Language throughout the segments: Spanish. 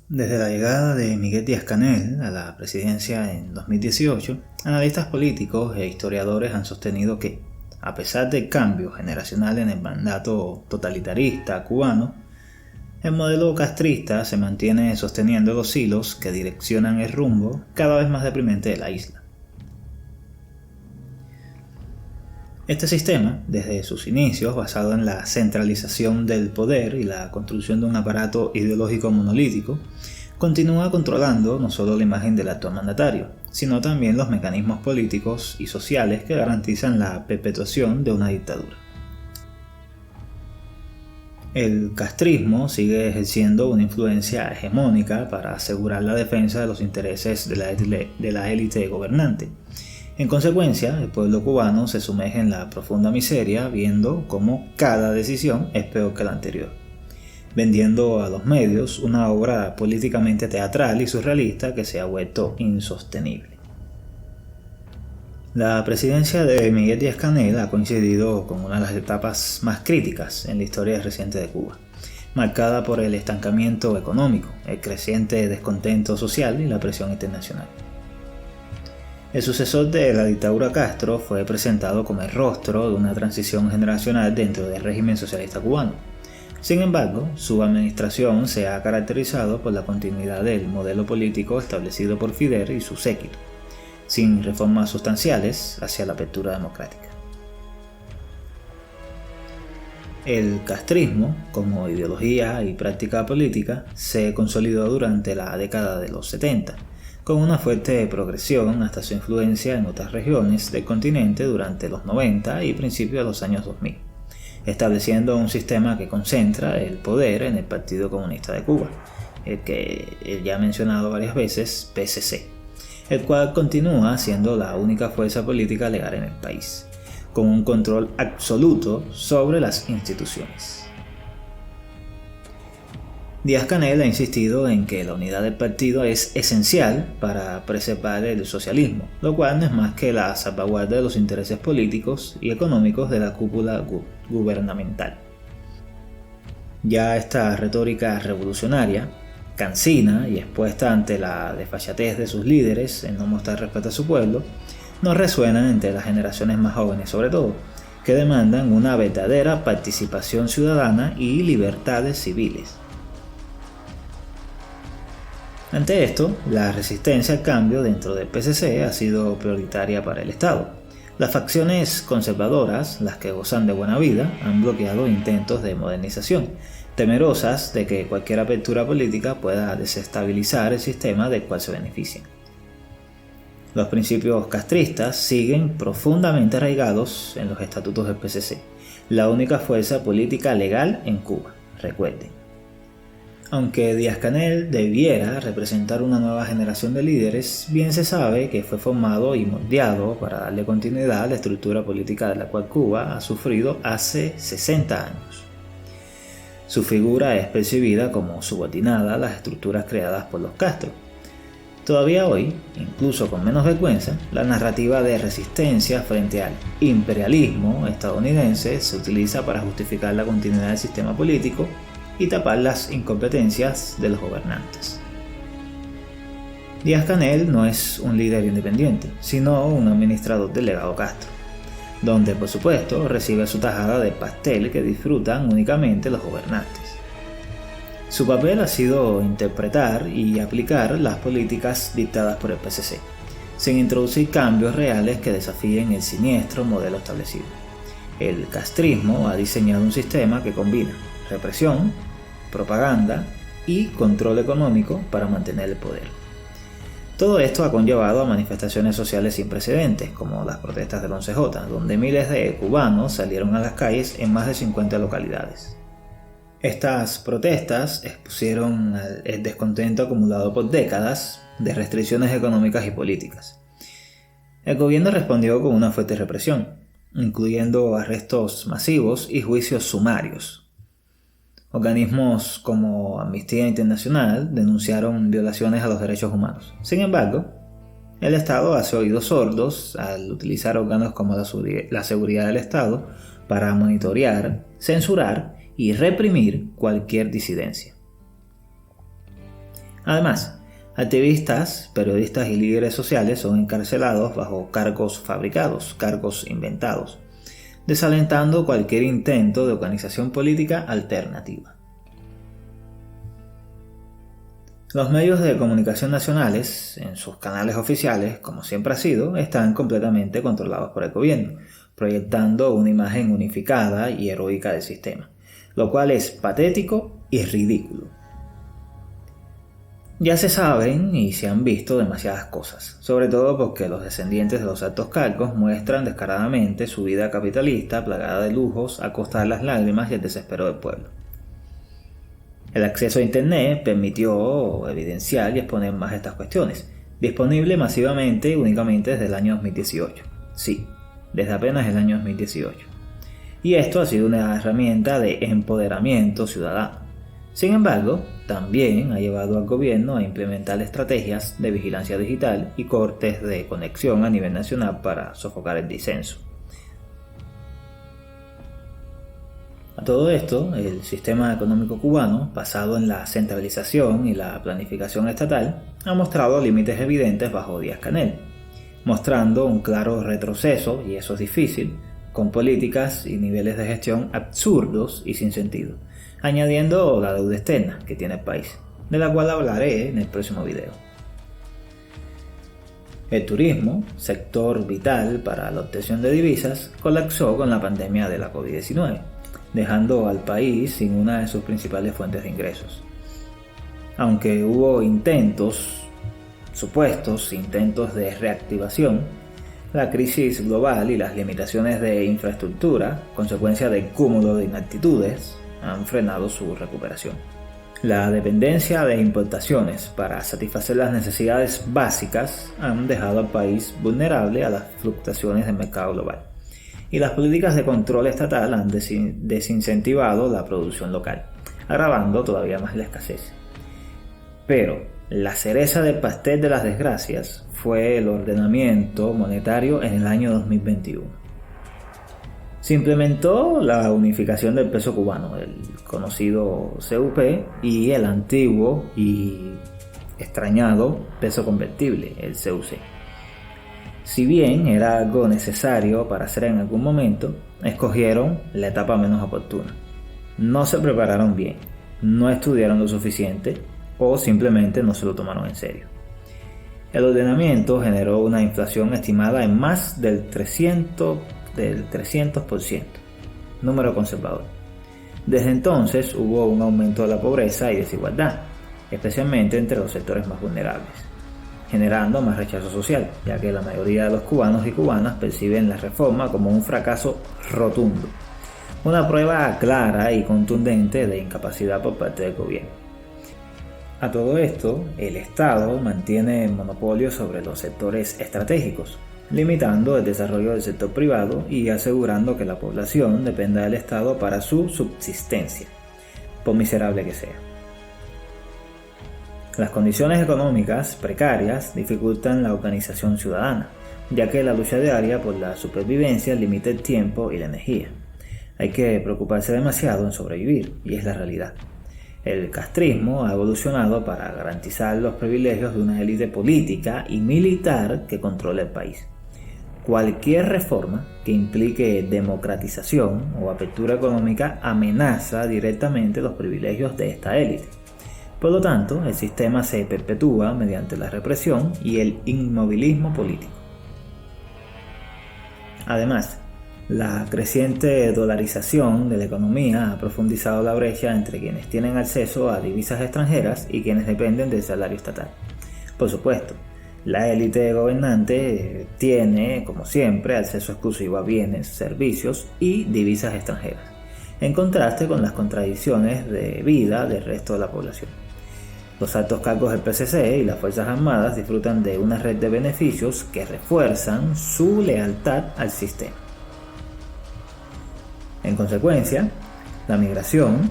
Desde la llegada de Miguel Díaz-Canel a la presidencia en 2018, analistas políticos e historiadores han sostenido que, a pesar del cambio generacional en el mandato totalitarista cubano, el modelo castrista se mantiene sosteniendo los hilos que direccionan el rumbo cada vez más deprimente de la isla. Este sistema, desde sus inicios, basado en la centralización del poder y la construcción de un aparato ideológico monolítico, continúa controlando no solo la imagen del actual mandatario, sino también los mecanismos políticos y sociales que garantizan la perpetuación de una dictadura. El castrismo sigue ejerciendo una influencia hegemónica para asegurar la defensa de los intereses de la élite gobernante. En consecuencia, el pueblo cubano se sumerge en la profunda miseria viendo cómo cada decisión es peor que la anterior, vendiendo a los medios una obra políticamente teatral y surrealista que se ha vuelto insostenible. La presidencia de Miguel Díaz-Canel ha coincidido con una de las etapas más críticas en la historia reciente de Cuba, marcada por el estancamiento económico, el creciente descontento social y la presión internacional. El sucesor de la dictadura Castro fue presentado como el rostro de una transición generacional dentro del régimen socialista cubano. Sin embargo, su administración se ha caracterizado por la continuidad del modelo político establecido por Fidel y su séquito, sin reformas sustanciales hacia la apertura democrática. El castrismo, como ideología y práctica política, se consolidó durante la década de los 70, con una fuerte progresión hasta su influencia en otras regiones del continente durante los 90 y principios de los años 2000, estableciendo un sistema que concentra el poder en el Partido Comunista de Cuba, el que ya he mencionado varias veces, PCC, el cual continúa siendo la única fuerza política legal en el país, con un control absoluto sobre las instituciones. Díaz-Canel ha insistido en que la unidad del partido es esencial para preservar el socialismo, lo cual no es más que la salvaguarda de los intereses políticos y económicos de la cúpula gubernamental. Ya esta retórica revolucionaria, cansina y expuesta ante la desfachatez de sus líderes en no mostrar respeto a su pueblo, no resuenan entre las generaciones más jóvenes sobre todo, que demandan una verdadera participación ciudadana y libertades civiles. Ante esto, la resistencia al cambio dentro del PCC ha sido prioritaria para el Estado. Las facciones conservadoras, las que gozan de buena vida, han bloqueado intentos de modernización, temerosas de que cualquier apertura política pueda desestabilizar el sistema del cual se benefician. Los principios castristas siguen profundamente arraigados en los estatutos del PCC, la única fuerza política legal en Cuba, recuerden. Aunque Díaz-Canel debiera representar una nueva generación de líderes, bien se sabe que fue formado y moldeado para darle continuidad a la estructura política de la cual Cuba ha sufrido hace 60 años. Su figura es percibida como subordinada a las estructuras creadas por los Castro. Todavía hoy, incluso con menos vergüenza, la narrativa de resistencia frente al imperialismo estadounidense se utiliza para justificar la continuidad del sistema político y tapar las incompetencias de los gobernantes. Díaz-Canel no es un líder independiente, sino un administrador del legado Castro, donde por supuesto recibe su tajada de pastel que disfrutan únicamente los gobernantes. Su papel ha sido interpretar y aplicar las políticas dictadas por el PCC, sin introducir cambios reales que desafíen el siniestro modelo establecido. El castrismo ha diseñado un sistema que combina represión, propaganda y control económico para mantener el poder. Todo esto ha conllevado a manifestaciones sociales sin precedentes, como las protestas del 11J, donde miles de cubanos salieron a las calles en más de 50 localidades. Estas protestas expusieron el descontento acumulado por décadas de restricciones económicas y políticas. El gobierno respondió con una fuerte represión, incluyendo arrestos masivos y juicios sumarios. Organismos como Amnistía Internacional denunciaron violaciones a los derechos humanos. Sin embargo, el Estado hace oídos sordos al utilizar órganos como la seguridad del Estado para monitorear, censurar y reprimir cualquier disidencia. Además, activistas, periodistas y líderes sociales son encarcelados bajo cargos fabricados, cargos inventados, desalentando cualquier intento de organización política alternativa. Los medios de comunicación nacionales, en sus canales oficiales, como siempre ha sido, están completamente controlados por el gobierno, proyectando una imagen unificada y heroica del sistema, lo cual es patético y ridículo. Ya se saben y se han visto demasiadas cosas, sobre todo porque los descendientes de los altos cargos muestran descaradamente su vida capitalista plagada de lujos a costa de las lágrimas y el desespero del pueblo. El acceso a Internet permitió evidenciar y exponer más estas cuestiones, disponible masivamente únicamente desde el año 2018. Sí, desde apenas el año 2018. Y esto ha sido una herramienta de empoderamiento ciudadano. Sin embargo, también ha llevado al gobierno a implementar estrategias de vigilancia digital y cortes de conexión a nivel nacional para sofocar el disenso. A todo esto, el sistema económico cubano, basado en la centralización y la planificación estatal, ha mostrado límites evidentes bajo Díaz-Canel, mostrando un claro retroceso, y eso es difícil, con políticas y niveles de gestión absurdos y sin sentido, añadiendo la deuda externa que tiene el país, de la cual hablaré en el próximo video. El turismo, sector vital para la obtención de divisas, colapsó con la pandemia de la COVID-19, dejando al país sin una de sus principales fuentes de ingresos. Aunque hubo supuestos intentos de reactivación, la crisis global y las limitaciones de infraestructura, consecuencia del cúmulo de inaptitudes, han frenado su recuperación. La dependencia de importaciones para satisfacer las necesidades básicas han dejado al país vulnerable a las fluctuaciones del mercado global. Y las políticas de control estatal han desincentivado la producción local, agravando todavía más la escasez. Pero la cereza del pastel de las desgracias fue el ordenamiento monetario en el año 2021. Se implementó la unificación del peso cubano, el conocido CUP, y el antiguo y extrañado peso convertible, el CUC. Si bien era algo necesario para hacer en algún momento, escogieron la etapa menos oportuna. No se prepararon bien, no estudiaron lo suficiente o simplemente no se lo tomaron en serio. El ordenamiento generó una inflación estimada en más del 300%, número conservador. Desde entonces hubo un aumento de la pobreza y desigualdad, especialmente entre los sectores más vulnerables, generando más rechazo social, ya que la mayoría de los cubanos y cubanas perciben la reforma como un fracaso rotundo, una prueba clara y contundente de incapacidad por parte del gobierno. A todo esto, el Estado mantiene el monopolio sobre los sectores estratégicos, limitando el desarrollo del sector privado y asegurando que la población dependa del Estado para su subsistencia, por miserable que sea. Las condiciones económicas precarias dificultan la organización ciudadana, ya que la lucha diaria por la supervivencia limita el tiempo y la energía. Hay que preocuparse demasiado en sobrevivir, y es la realidad. El castrismo ha evolucionado para garantizar los privilegios de una élite política y militar que controla el país. Cualquier reforma que implique democratización o apertura económica amenaza directamente los privilegios de esta élite. Por lo tanto, el sistema se perpetúa mediante la represión y el inmovilismo político. Además, la creciente dolarización de la economía ha profundizado la brecha entre quienes tienen acceso a divisas extranjeras y quienes dependen del salario estatal. Por supuesto, la élite gobernante tiene, como siempre, acceso exclusivo a bienes, servicios y divisas extranjeras, en contraste con las contradicciones de vida del resto de la población. Los altos cargos del PCC y las Fuerzas Armadas disfrutan de una red de beneficios que refuerzan su lealtad al sistema. En consecuencia, la migración,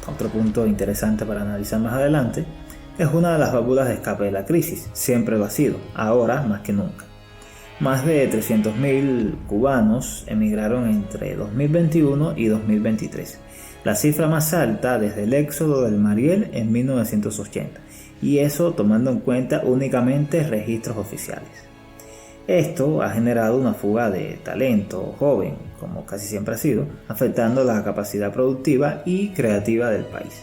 otro punto interesante para analizar más adelante, es una de las válvulas de escape de la crisis, siempre lo ha sido, ahora más que nunca. Más de 300.000 cubanos emigraron entre 2021 y 2023, la cifra más alta desde el éxodo del Mariel en 1980, y eso tomando en cuenta únicamente registros oficiales. Esto ha generado una fuga de talento joven, como casi siempre ha sido, afectando la capacidad productiva y creativa del país.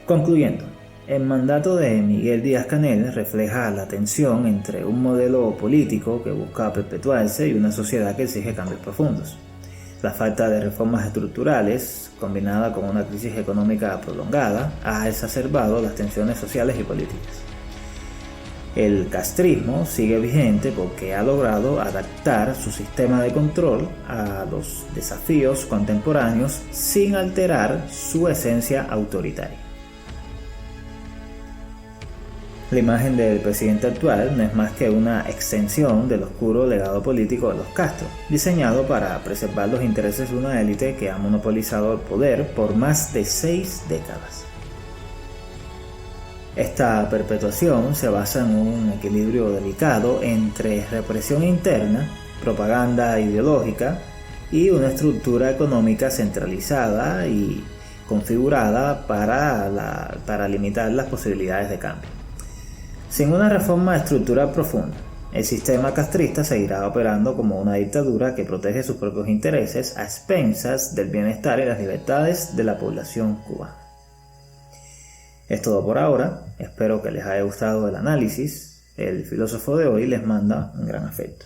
Concluyendo, el mandato de Miguel Díaz-Canel refleja la tensión entre un modelo político que busca perpetuarse y una sociedad que exige cambios profundos. La falta de reformas estructurales, combinada con una crisis económica prolongada, ha exacerbado las tensiones sociales y políticas. El castrismo sigue vigente porque ha logrado adaptar su sistema de control a los desafíos contemporáneos sin alterar su esencia autoritaria. La imagen del presidente actual no es más que una extensión del oscuro legado político de los Castro, diseñado para preservar los intereses de una élite que ha monopolizado el poder por más de 6 décadas. Esta perpetuación se basa en un equilibrio delicado entre represión interna, propaganda ideológica y una estructura económica centralizada y configurada para limitar las posibilidades de cambio. Sin una reforma estructural profunda, el sistema castrista seguirá operando como una dictadura que protege sus propios intereses a expensas del bienestar y las libertades de la población cubana. Es todo por ahora, espero que les haya gustado el análisis. El filósofo de hoy les manda un gran afecto.